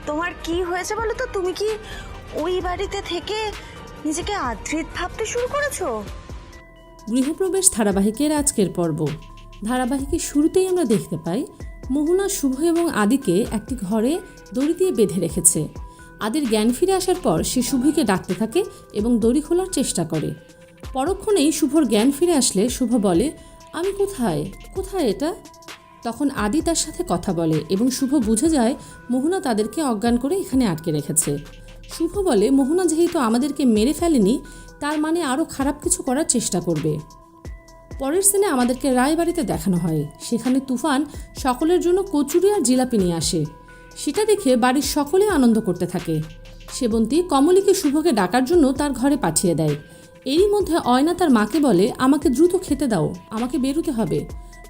তোমার কি হয়েছে বলো তো? তুমি কি ওই বাড়িতে থেকে নিজেকে আদ্রিত ভাবতে শুরু করেছো? গৃহপ্রবেশ ধারাবাহিকের আজকের পর্ব। ধারাবাহিকের শুরুতেই আমরা দেখতে পাই মোহনা শুভ এবং আদিকে একটি ঘরে দড়ি দিয়ে বেঁধে রেখেছে। আদির জ্ঞান ফিরে আসার পর সে শুভকে ডাকতে থাকে এবং দড়ি খোলার চেষ্টা করে। পরক্ষণেই শুভর জ্ঞান ফিরে আসলে শুভ বলে, আমি কোথায় কোথায় এটা? তখন আদি তার সাথে কথা বলে এবং শুভ বুঝে যায় মোহনা তাদেরকে অজ্ঞান করে এখানে আটকে রেখেছে। শুভ বলে, মোহনা যেহেতু আমাদেরকে মেরে ফেলেনি, তার মানে আরও খারাপ কিছু করার চেষ্টা করবে। পরের সিনে আমাদেরকে রায়বাড়িতে দেখানো হয়। সেখানে তুফান সকলের জন্য কচুরি আর জিলাপি নিয়ে আসে। সেটা দেখে বাড়ির সকলে আনন্দ করতে থাকে। সেবন্তী কমলিকে শুভকে ডাকার জন্য তার ঘরে পাঠিয়ে দেয়। এরই মধ্যে অয়না তার মাকে বলে, আমাকে দ্রুত খেতে দাও, আমাকে বেরোতে হবে।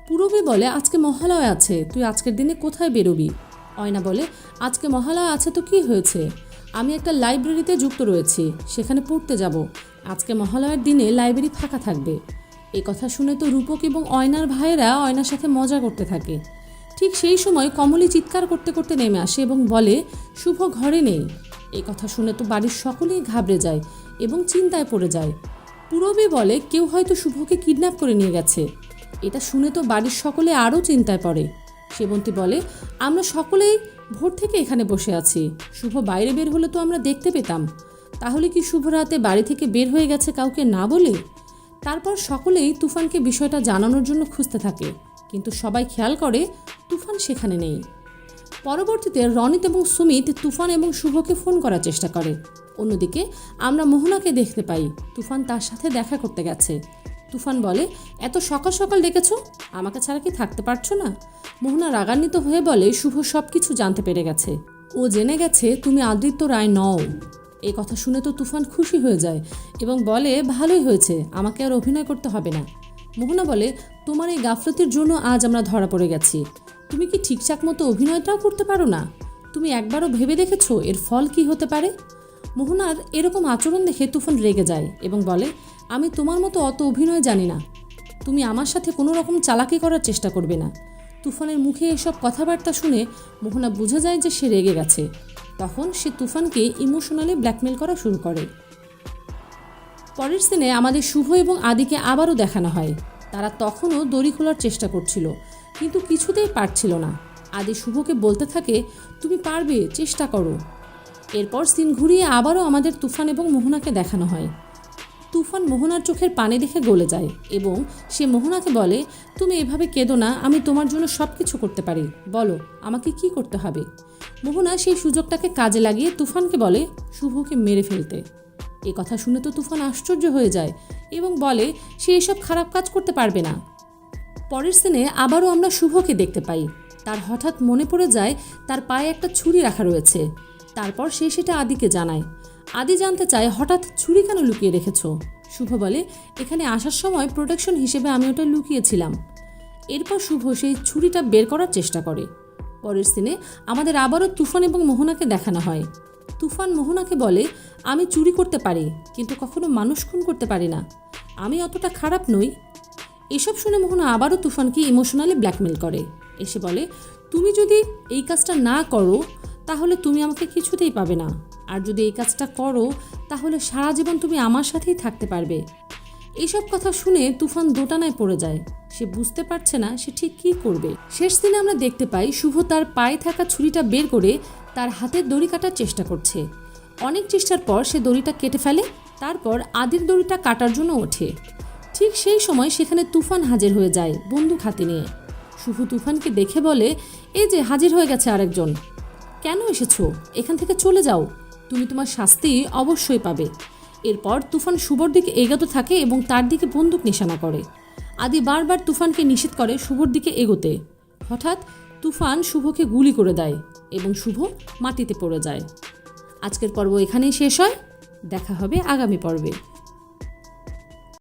পূরবী বলে, আজকে মহালয়া আছে, তুই আজকের দিনে কোথায় বেরোবি? অয়না বলে, আজকে মহালয়া আছে তো কি হয়েছে? আমি একটা লাইব্রেরিতে যুক্ত রয়েছি, সেখানে পড়তে যাব। আজকে মহালয়ার দিনে লাইব্রেরি ফাঁকা থাকবে। এই কথা শুনে তো রূপক এবং অয়নার ভাইয়েরা অয়নার সাথে মজা করতে থাকে। ঠিক সেই সময় কমলি চিৎকার করতে করতে নেমে আসে এবং বলে, শুভ ঘরে নেই। এই কথা শুনে তো বাড়ির সকলেই ঘাবড়ে যায় এবং চিন্তায় পড়ে যায়। পূরবী বলে, কেউ হয়তো শুভকে কিডন্যাপ করে নিয়ে গেছে। এটা শুনে তো বাড়ির সকলে আরও চিন্তায় পড়ে। সেবন্তী বলে, আমরা সকলেই ভোর থেকে এখানে বসে আছি, শুভ বাইরে বের হলে তো আমরা দেখতে পেতাম। তাহলে কি শুভ রাতে বাড়ি থেকে বের হয়ে গেছে কাউকে না বলে? তারপর সকলেই তুফানকে বিষয়টা জানানোর জন্য খুঁজতে থাকে, কিন্তু সবাই খেয়াল করে তুফান সেখানে নেই। পরবর্তীতে রনিত এবং সুমিত তুফান এবং শুভকে ফোন করার চেষ্টা করে। অন্যদিকে আমরা মোহনাকে দেখতে পাই, তুফান তার সাথে দেখা করতে গেছে। তুফান বলে, এত সকাল সকাল ডেকেছ, আমাকে ছাড়া কি থাকতে পারছো না? মোহনা রাগান্বিত হয়ে বলে, শুভ সব কিছু জানতে পেরে গেছে, ও জেনে গেছে তুমি আদিত্য রায় নও। এই কথা শুনে তো তুফান খুশি হয়ে যায় এবং বলে, ভালোই হয়েছে, আমাকে আর অভিনয় করতে হবে না। মোহনা বলে, তোমার এই গাফলতির জন্য আজ আমরা ধরা পড়ে গেছি। তুমি কি ঠিকঠাক মতো অভিনয়টাও করতে পারো না? তুমি একবারও ভেবে দেখেছো এর ফল কি হতে পারে? মোহনার এরকম আচরণ দেখে তুফান রেগে যায় এবং বলে, আমি তোমার মতো অত অভিনয় জানি না, তুমি আমার সাথে কোনো রকম চালাকি করার চেষ্টা করবে না। তুফানের মুখে এসব কথাবার্তা শুনে মোহনা বুঝে যায় যে সে রেগে গেছে। তখন সে তুফানকে ইমোশনালি ব্ল্যাকমেল করা শুরু করে। পরের সিনে আমাদের শুভ এবং আদিকে আবারও দেখানো হয়। তারা তখনও দড়ি খোলার চেষ্টা করছিল, কিন্তু কিছুতেই পারছিল না। আদি শুভকে বলতে থাকে, তুমি পারবে, চেষ্টা করো। এরপর সিন ঘুরিয়ে আবারও আমাদের তুফান এবং মোহনাকে দেখানো হয়। তুফান মোহনার চোখের পানি দেখে গলে যায় এবং সে মোহনাকে বলে, তুমি এভাবে কেঁদো না, আমি তোমার জন্য সব কিছু করতে পারি, বলো আমাকে কি করতে হবে? মোহনা সেই সুযোগটাকে কাজে লাগিয়ে তুফানকে বলে শুভকে মেরে ফেলতে। এই কথা শুনে তো তুফান আশ্চর্য হয়ে যায় এবং বলে সে এসব খারাপ কাজ করতে পারবে না। পরের সিনে আবারও আমরা শুভকে দেখতে পাই। তার হঠাৎ মনে পড়ে যায় তার পায়ে একটা ছুরি রাখা রয়েছে। তারপর সে সেটা আদিকে জানায়। আদি জানতে চায়, হঠাৎ ছুরি কেন লুকিয়ে রেখেছো? শুভ বলে, এখানে আসার সময় প্রোটেকশন হিসেবে আমি ওটা লুকিয়েছিলাম। এরপর শুভ সেই ছুরিটা বের করার চেষ্টা করে। পরের সিনে আমাদের আবারও তুফান এবং মোহনাকে দেখানো হয়। তুফান মোহনাকে বলে, আমি চুরি করতে পারি, কিন্তু কখনো মানুষ খুন করতে পারি না, আমি অতটা খারাপ নই। এসব শুনে মোহনা আবারও তুফানকে ইমোশনালি ব্ল্যাকমেল করে। এসে বলে, তুমি যদি এই কাজটা না করো তাহলে তুমি আমাকে কিছুতেই পাবে না, আর যদি এই কাজটা করো তাহলে সারা জীবন তুমি আমার সাথেই থাকতে পারবে। এইসব কথা শুনে তুফান দোটানায় পড়ে যায়। সে বুঝতে পারছে না সে ঠিক কী করবে। শেষ দিনে আমরা দেখতে পাই শুভ তার পায়ে থাকা ছুরিটা বের করে তার হাতের দড়ি কাটার চেষ্টা করছে। অনেক চেষ্টার পর সে দড়িটা কেটে ফেলে। তারপর আদির দড়িটা কাটার জন্য ওঠে। ঠিক সেই সময় সেখানে তুফান হাজির হয়ে যায় বন্দুক হাতে নিয়ে। শুভ তুফানকে দেখে বলে, এই যে হাজির হয়ে গেছে আরেকজন, কেন এসেছো? এখান থেকে চলে যাও, তুমি তোমার শাস্তি অবশ্যই পাবে। এরপর তুফান শুভর দিকে এগোতে থাকে এবং তার দিকে বন্দুক নিশানা করে। আদি বারবার তুফানকে নিষেধ করে শুভর দিকে এগোতে। হঠাৎ তুফান শুভকে গুলি করে দেয় এবং শুভ মাটিতে পড়ে যায়। আজকের পর্ব এখানেই শেষ হয়। দেখা হবে আগামী পর্বে।